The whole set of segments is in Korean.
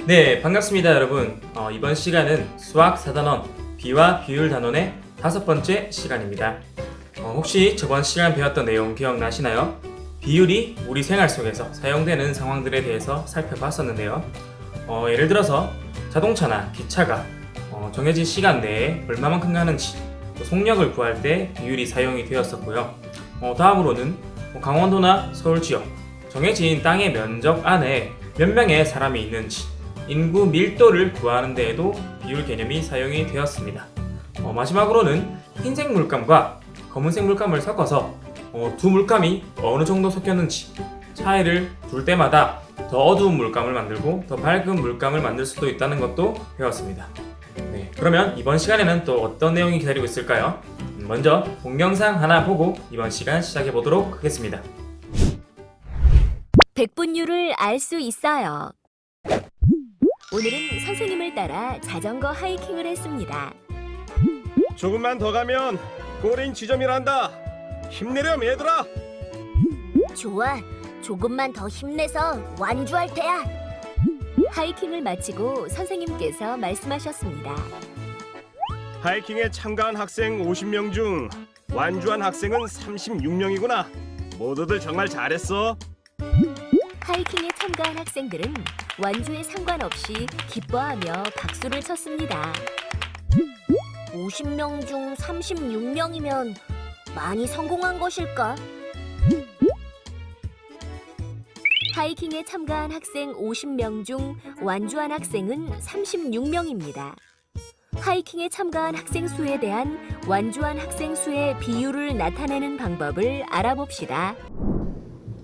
네, 반갑습니다, 여러분. 이번 시간은 수학 4단원 비와 비율 단원의 5번째 시간입니다. 혹시 저번 시간 배웠던 내용 기억나시나요? 비율이 우리 생활 속에서 사용되는 상황들에 대해서 살펴봤었는데요. 예를 들어서 자동차나 기차가 정해진 시간 내에 얼마만큼 가는지, 또 속력을 구할 때 비율이 사용이 되었었고요. 다음으로는 강원도나 서울 지역, 정해진 땅의 면적 안에 몇 명의 사람이 있는지, 인구 밀도를 구하는 데에도 비율 개념이 사용이 되었습니다. 마지막으로는 흰색 물감과 검은색 물감을 섞어서 두 물감이 어느 정도 섞였는지 차이를 둘 때마다 더 어두운 물감을 만들고 더 밝은 물감을 만들 수도 있다는 것도 배웠습니다. 네, 그러면 이번 시간에는 또 어떤 내용이 기다리고 있을까요? 먼저 동영상 하나 보고 이번 시간 시작해 보도록 하겠습니다. 백분율을 알 수 있어요. 오늘은 선생님을 따라 자전거 하이킹을 했습니다. 조금만 더 가면 꼬린 지점이란다. 힘내렴 얘들아. 좋아, 조금만 더 힘내서 완주할 테야. 하이킹을 마치고 선생님께서 말씀하셨습니다. 하이킹에 참가한 학생 50명 중 완주한 학생은 36명이구나. 모두들 정말 잘했어. 하이킹에 참가한 학생들은 완주에 상관없이 기뻐하며 박수를 쳤습니다. 50명 중 36명이면 많이 성공한 것일까? 하이킹에 참가한 학생 50명 중 완주한 학생은 36명입니다. 하이킹에 참가한 학생 수에 대한 완주한 학생 수의 비율을 나타내는 방법을 알아봅시다.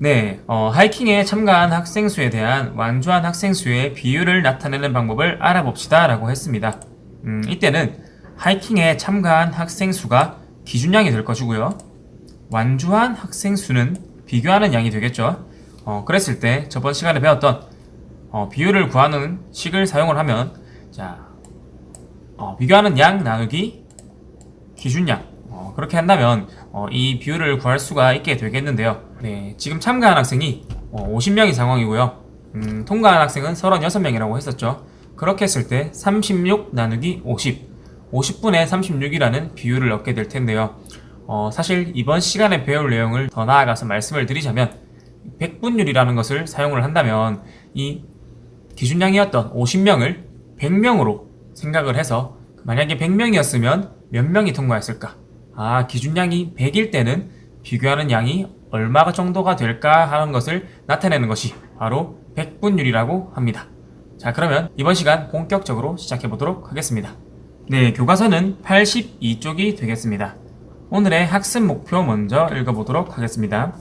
네, 하이킹에 참가한 학생 수에 대한 완주한 학생 수의 비율을 나타내는 방법을 알아봅시다 라고 했습니다. 이때는 하이킹에 참가한 학생 수가 기준량이 될 것이고요. 완주한 학생 수는 비교하는 양이 되겠죠. 그랬을 때 저번 시간에 배웠던 비율을 구하는 식을 사용을 하면 비교하는 양 나누기 기준량, 그렇게 한다면 이 비율을 구할 수가 있게 되겠는데요. 네, 지금 참가한 학생이 50명인 상황이고요. 통과한 학생은 36명이라고 했었죠. 그렇게 했을 때 36 나누기 50, 50분의 36이라는 비율을 얻게 될 텐데요. 사실 이번 시간에 배울 내용을 더 나아가서 말씀을 드리자면 백분율이라는 것을 사용을 한다면 이 기준량이었던 50명을 100명으로 생각을 해서 만약에 100명이었으면 몇 명이 통과했을까? 기준량이 100일 때는 비교하는 양이 얼마 정도가 될까 하는 것을 나타내는 것이 바로 백분율이라고 합니다. 자, 그러면 이번 시간 본격적으로 시작해 보도록 하겠습니다. 네, 교과서는 82쪽이 되겠습니다. 오늘의 학습 목표 먼저 읽어보도록 하겠습니다.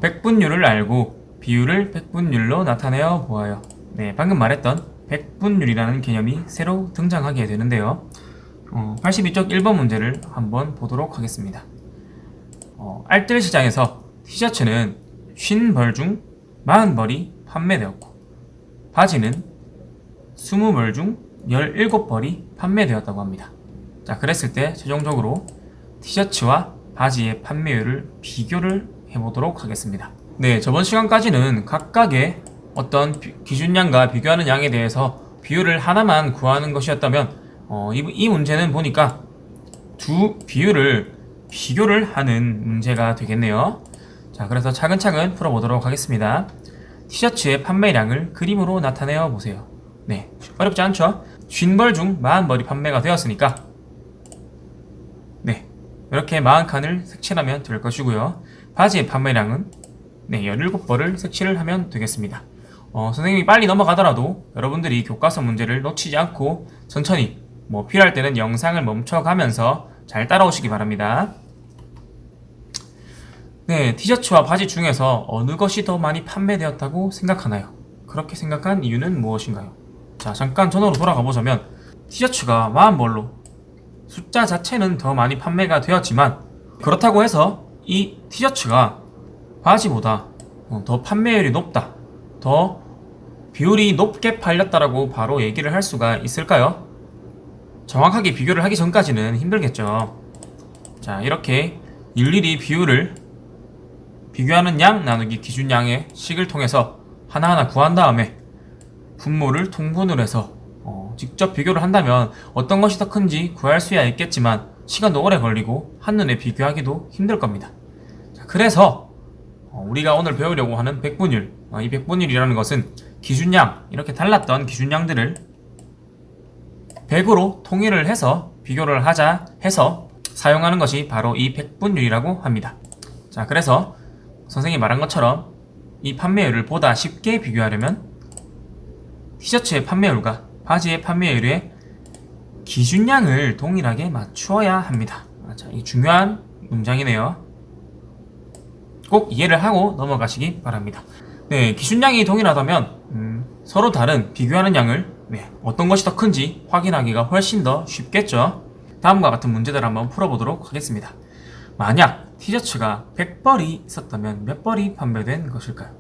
백분율을 알고 비율을 백분율로 나타내어 보아요. 네, 방금 말했던 백분율이라는 개념이 새로 등장하게 되는데요. 82쪽 1번 문제를 한번 보도록 하겠습니다. 알뜰 시장에서 티셔츠는 50벌 중 40벌이 판매되었고 바지는 20벌 중 17벌이 판매되었다고 합니다. 자, 그랬을 때 최종적으로 티셔츠와 바지의 판매율을 비교를 해보도록 하겠습니다. 네, 저번 시간까지는 각각의 어떤 기준량과 비교하는 양에 대해서 비율을 하나만 구하는 것이었다면 이 문제는 보니까 두 비율을 비교를 하는 문제가 되겠네요. 자, 그래서 차근차근 풀어보도록 하겠습니다. 티셔츠의 판매량을 그림으로 나타내어 보세요. 네, 어렵지 않죠? 50벌 중 40벌이 판매가 되었으니까 네, 이렇게 40칸을 색칠하면 될 것이고요. 바지의 판매량은 17벌을 색칠을 하면 되겠습니다. 선생님이 빨리 넘어가더라도 여러분들이 교과서 문제를 놓치지 않고 천천히 필요할 때는 영상을 멈춰가면서 잘 따라오시기 바랍니다. 네, 티셔츠와 바지 중에서 어느 것이 더 많이 판매되었다고 생각하나요? 그렇게 생각한 이유는 무엇인가요? 자, 잠깐 전으로 돌아가 보자면 티셔츠가 40벌로 숫자 자체는 더 많이 판매가 되었지만 그렇다고 해서 이 티셔츠가 바지보다 더 판매율이 높다, 더 비율이 높게 팔렸다라고 바로 얘기를 할 수가 있을까요? 정확하게 비교를 하기 전까지는 힘들겠죠. 자, 이렇게 일일이 비율을 비교하는 양 나누기 기준량의 식을 통해서 하나하나 구한 다음에 분모를 통분을 해서 직접 비교를 한다면 어떤 것이 더 큰지 구할 수야 있겠지만 시간도 오래 걸리고 한눈에 비교하기도 힘들 겁니다. 자, 그래서 우리가 오늘 배우려고 하는 백분율, 이 백분율이라는 것은 기준양, 이렇게 달랐던 기준양들을 100으로 통일을 해서 비교를 하자 해서 사용하는 것이 바로 이 백분율이라고 합니다. 자, 그래서 선생님이 말한 것처럼 이 판매율을 보다 쉽게 비교하려면 티셔츠의 판매율과 바지의 판매율의 기준량을 동일하게 맞추어야 합니다. 자, 이 중요한 문장이네요. 꼭 이해를 하고 넘어가시기 바랍니다. 네, 기준량이 동일하다면 서로 다른 비교하는 양을 어떤 것이 더 큰지 확인하기가 훨씬 더 쉽겠죠. 다음과 같은 문제들을 한번 풀어보도록 하겠습니다. 만약 티셔츠가 100벌이 있었다면 몇 벌이 판매된 것일까요?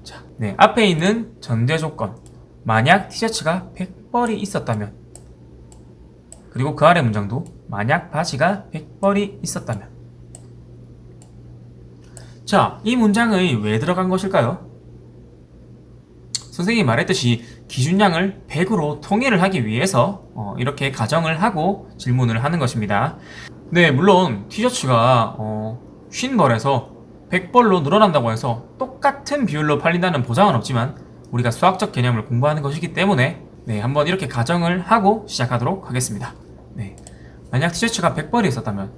자, 앞에 있는 전제 조건, 만약 티셔츠가 100벌이 있었다면, 그리고 그 아래 문장도 만약 바지가 100벌이 있었다면. 자, 이 문장의 왜 들어간 것일까요? 선생님이 말했듯이 기준량을 100으로 통일을 하기 위해서 이렇게 가정을 하고 질문을 하는 것입니다. 네, 물론 티셔츠가 50벌에서 100벌로 늘어난다고 해서 똑같은 비율로 팔린다는 보장은 없지만 우리가 수학적 개념을 공부하는 것이기 때문에 한번 이렇게 가정을 하고 시작하도록 하겠습니다. 만약 티셔츠가 100벌이 있었다면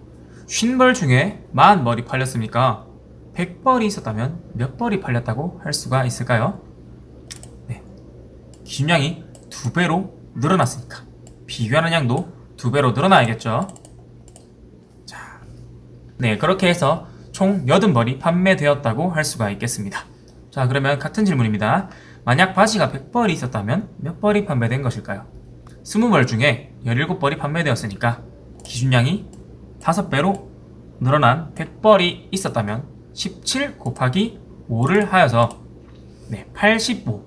50벌 중에 40벌이 팔렸으니까 100벌이 있었다면 몇 벌이 팔렸다고 할 수가 있을까요? 기준량이 2배로 늘어났으니까 비교하는 양도 2배로 늘어나야겠죠. 자, 그렇게 해서 총 80벌이 판매되었다고 할 수가 있겠습니다. 자, 그러면 같은 질문입니다. 만약 바지가 100벌이 있었다면 몇 벌이 판매된 것일까요? 20벌 중에 17벌이 판매되었으니까 기준량이 5배로 늘어난 100벌이 있었다면 17 곱하기 5를 하여서 85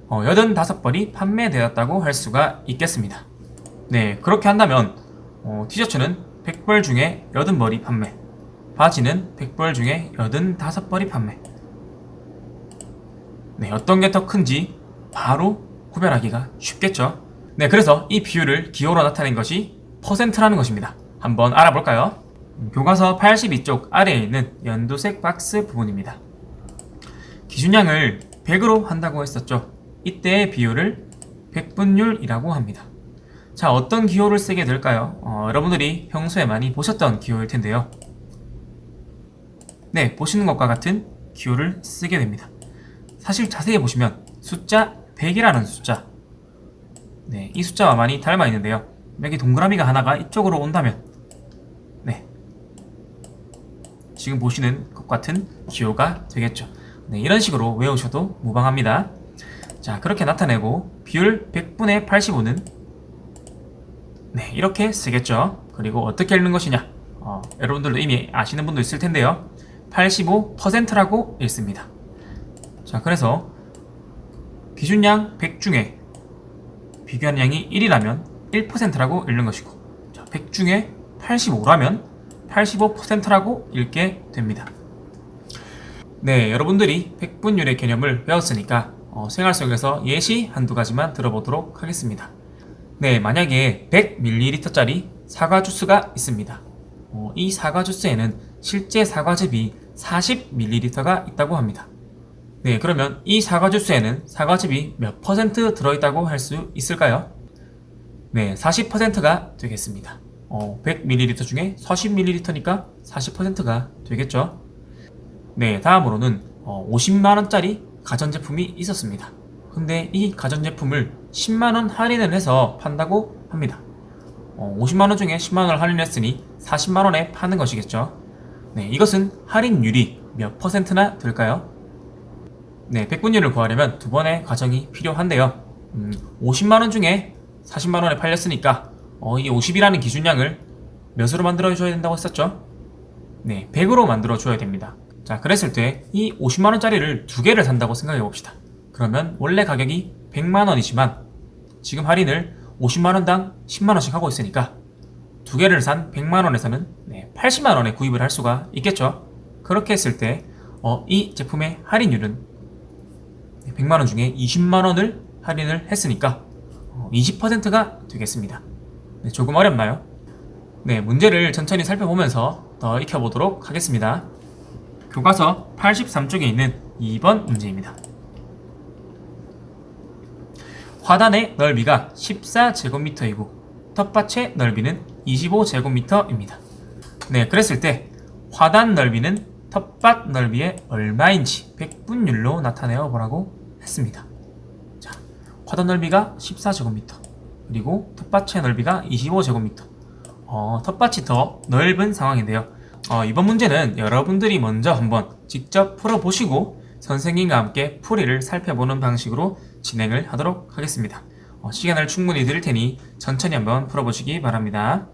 85벌이 판매되었다고 할 수가 있겠습니다. 그렇게 한다면 티셔츠는 100벌 중에 80벌이 판매, 바지는 100벌 중에 85벌이 판매. 어떤 게 더 큰지 바로 구별하기가 쉽겠죠. 그래서 이 비율을 기호로 나타낸 것이 퍼센트라는 것입니다. 한번 알아볼까요? 교과서 82쪽 아래에 있는 연두색 박스 부분입니다. 기준량을 100으로 한다고 했었죠. 이때의 비율을 백분율이라고 합니다. 자, 어떤 기호를 쓰게 될까요? 여러분들이 평소에 많이 보셨던 기호일 텐데요. 보시는 것과 같은 기호를 쓰게 됩니다. 사실 자세히 보시면 숫자 100이라는 숫자, 이 숫자와 많이 닮아 있는데요. 여기 동그라미가 하나가 이쪽으로 온다면 지금 보시는 것 같은 기호가 되겠죠. 이런 식으로 외우셔도 무방합니다. 자, 그렇게 나타내고 비율 100분의 85는 이렇게 쓰겠죠. 그리고 어떻게 읽는 것이냐, 여러분들도 이미 아시는 분도 있을 텐데요. 85%라고 읽습니다. 자, 그래서 기준량 100 중에 비교하는 양이 1이라면 1%라고 읽는 것이고, 자, 100 중에 85라면 85%라고 읽게 됩니다. 여러분들이 백분율의 개념을 배웠으니까 생활 속에서 예시 한두 가지만 들어보도록 하겠습니다. 만약에 100ml짜리 사과 주스가 있습니다. 이 사과 주스에는 실제 사과즙이 40ml가 있다고 합니다. 그러면 이 사과 주스에는 사과즙이 몇 퍼센트 들어있다고 할 수 있을까요? 40%가 되겠습니다. 100ml 중에 40ml니까 40%가 되겠죠. 다음으로는 50만원짜리 가전제품이 있었습니다. 근데 이 가전제품을 10만원 할인을 해서 판다고 합니다. 50만원 중에 10만원을 할인했으니 40만원에 파는 것이겠죠. 이것은 할인율이 몇 퍼센트나 될까요? 백분율을 구하려면 두 번의 과정이 필요한데요. 50만원 중에 40만원에 팔렸으니까 이 50이라는 기준량을 몇으로 만들어줘야 된다고 했었죠? 100으로 만들어줘야 됩니다. 자, 그랬을 때 이 50만원짜리를 두 개를 산다고 생각해 봅시다. 그러면 원래 가격이 100만원이지만 지금 할인을 50만원당 10만원씩 하고 있으니까 두 개를 산 100만원에서는 80만원에 구입을 할 수가 있겠죠. 그렇게 했을 때 이 제품의 할인율은 100만원 중에 20만원을 할인을 했으니까 20%가 되겠습니다. 네, 조금 어렵나요? 네, 문제를 천천히 살펴보면서 더 익혀보도록 하겠습니다. 교과서 83쪽에 있는 2번 문제입니다. 화단의 넓이가 14제곱미터이고 텃밭의 넓이는 25제곱미터입니다. 네, 그랬을 때 화단 넓이는 텃밭 넓이의 얼마인지 백분율로 나타내어 보라고 했습니다. 자, 화단 넓이가 14제곱미터, 그리고 텃밭의 넓이가 25제곱미터. 텃밭이 더 넓은 상황인데요. 이번 문제는 여러분들이 먼저 한번 직접 풀어보시고 선생님과 함께 풀이를 살펴보는 방식으로 진행을 하도록 하겠습니다. 시간을 충분히 드릴 테니 천천히 한번 풀어보시기 바랍니다.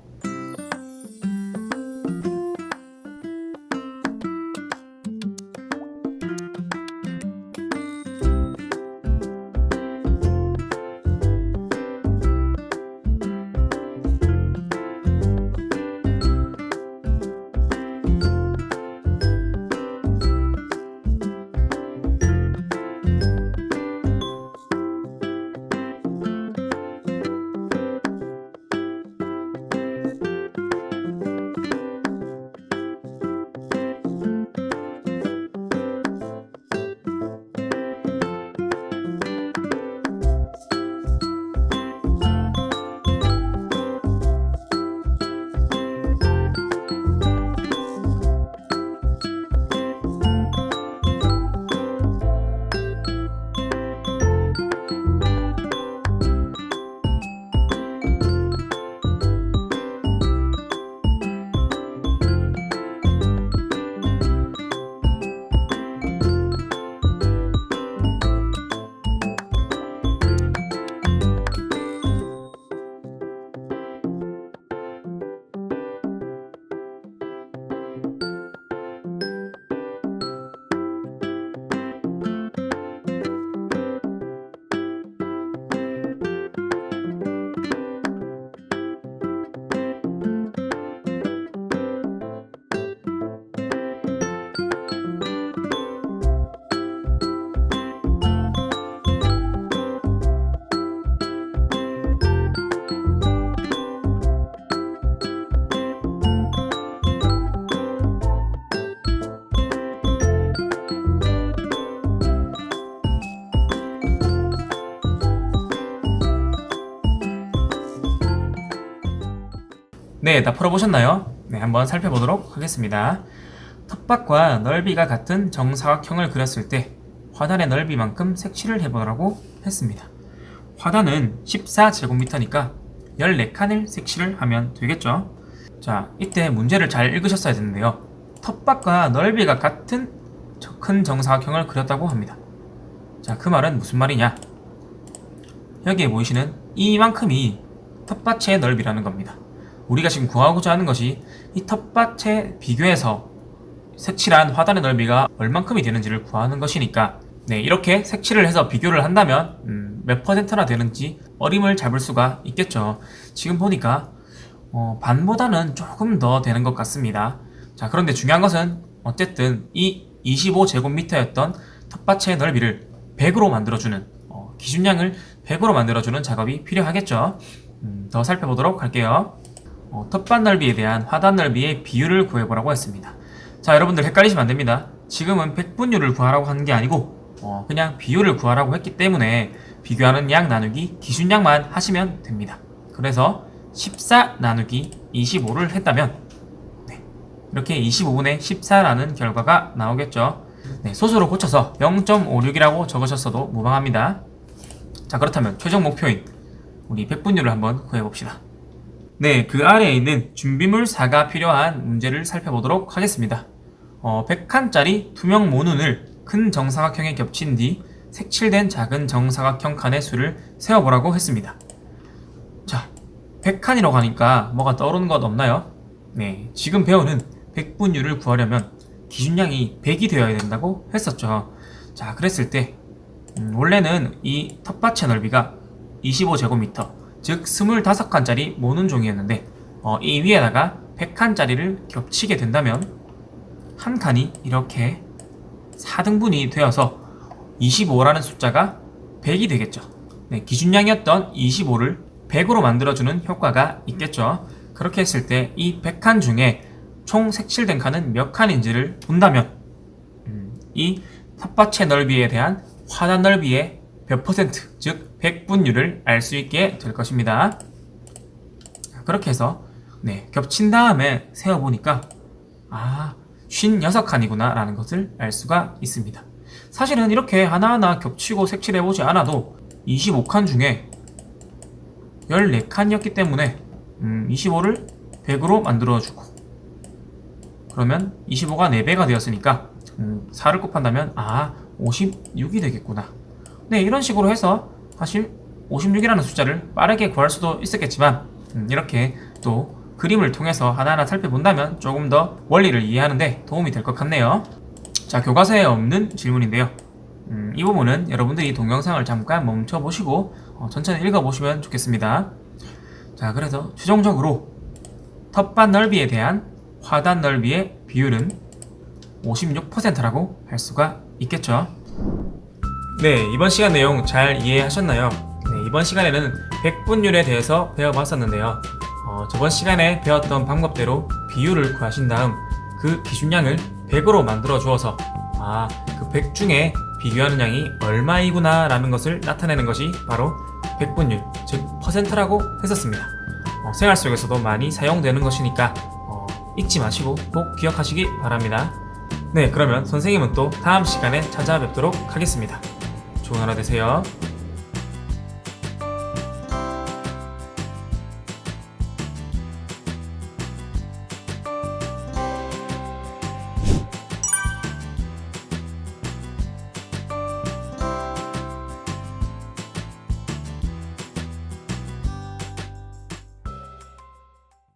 네, 다 풀어보셨나요? 네, 한번 살펴보도록 하겠습니다. 텃밭과 넓이가 같은 정사각형을 그렸을 때 화단의 넓이만큼 색칠을 해보라고 했습니다. 화단은 14제곱미터니까 14칸을 색칠을 하면 되겠죠? 자, 이때 문제를 잘 읽으셨어야 되는데요. 텃밭과 넓이가 같은 큰 정사각형을 그렸다고 합니다. 자, 그 말은 무슨 말이냐? 여기에 보이시는 이만큼이 텃밭의 넓이라는 겁니다. 우리가 지금 구하고자 하는 것이 이 텃밭에 비교해서 색칠한 화단의 넓이가 얼만큼이 되는지를 구하는 것이니까, 네, 이렇게 색칠을 해서 비교를 한다면 몇 퍼센트나 되는지 어림을 잡을 수가 있겠죠. 지금 보니까 반보다는 조금 더 되는 것 같습니다. 자, 그런데 중요한 것은 어쨌든 이 25제곱미터였던 텃밭의 넓이를 100으로 만들어주는, 기준량을 100으로 만들어주는 작업이 필요하겠죠. 더 살펴보도록 할게요. 텃밭 넓이에 대한 화단 넓이의 비율을 구해보라고 했습니다. 자, 여러분들 헷갈리시면 안됩니다. 지금은 백분율을 구하라고 하는 게 아니고 그냥 비율을 구하라고 했기 때문에 비교하는 양 나누기 기준량만 하시면 됩니다. 그래서 14 나누기 25를 했다면, 네, 이렇게 25분의 14라는 결과가 나오겠죠. 네, 소수로 고쳐서 0.56이라고 적으셨어도 무방합니다. 자, 그렇다면 최종 목표인 우리 백분율을 한번 구해봅시다. 네, 그 아래에 있는 준비물 4가 필요한 문제를 살펴보도록 하겠습니다. 100칸짜리 투명 모눈을 큰 정사각형에 겹친 뒤 색칠된 작은 정사각형 칸의 수를 세어보라고 했습니다. 자, 100칸이라고 하니까 뭐가 떠오르는 것 없나요? 네, 지금 배우는 백분율을 구하려면 기준량이 100이 되어야 된다고 했었죠. 자, 그랬을 때 원래는 이 텃밭의 넓이가 25제곱미터, 즉 25칸짜리 모눈 종이였는데 이 위에다가 100칸짜리를 겹치게 된다면 한 칸이 이렇게 4등분이 되어서 25라는 숫자가 100이 되겠죠. 네, 기준량이었던 25를 100으로 만들어주는 효과가 있겠죠. 그렇게 했을 때 이 100칸 중에 총 색칠된 칸은 몇 칸인지를 본다면 이 텃밭의 넓이에 대한 화단 넓이의 몇 퍼센트, 즉 100분율을 알 수 있게 될 것입니다. 그렇게 해서 겹친 다음에 세어보니까 56칸이구나 라는 것을 알 수가 있습니다. 사실은 이렇게 하나하나 겹치고 색칠해보지 않아도 25칸 중에 14칸이었기 때문에 25를 100으로 만들어주고, 그러면 25가 4배가 되었으니까 4를 곱한다면 56이 되겠구나. 네, 이런 식으로 해서 사실 56이라는 숫자를 빠르게 구할 수도 있었겠지만 이렇게 또 그림을 통해서 하나하나 살펴본다면 조금 더 원리를 이해하는데 도움이 될 것 같네요. 자, 교과서에 없는 질문인데요. 이 부분은 여러분들이 동영상을 잠깐 멈춰보시고 천천히 읽어보시면 좋겠습니다. 자, 그래서 최종적으로 텃밭 넓이에 대한 화단 넓이의 비율은 56%라고 할 수가 있겠죠. 네, 이번 시간 내용 잘 이해하셨나요? 네, 이번 시간에는 백분율에 대해서 배워봤었는데요. 저번 시간에 배웠던 방법대로 비율을 구하신 다음 그 기준량을 100으로 만들어 주어서 그 100 중에 비교하는 양이 얼마이구나 라는 것을 나타내는 것이 바로 백분율, 즉 퍼센트라고 했었습니다. 생활 속에서도 많이 사용되는 것이니까 잊지 마시고 꼭 기억하시기 바랍니다. 네, 그러면 선생님은 또 다음 시간에 찾아뵙도록 하겠습니다. 좋은 하루 되세요.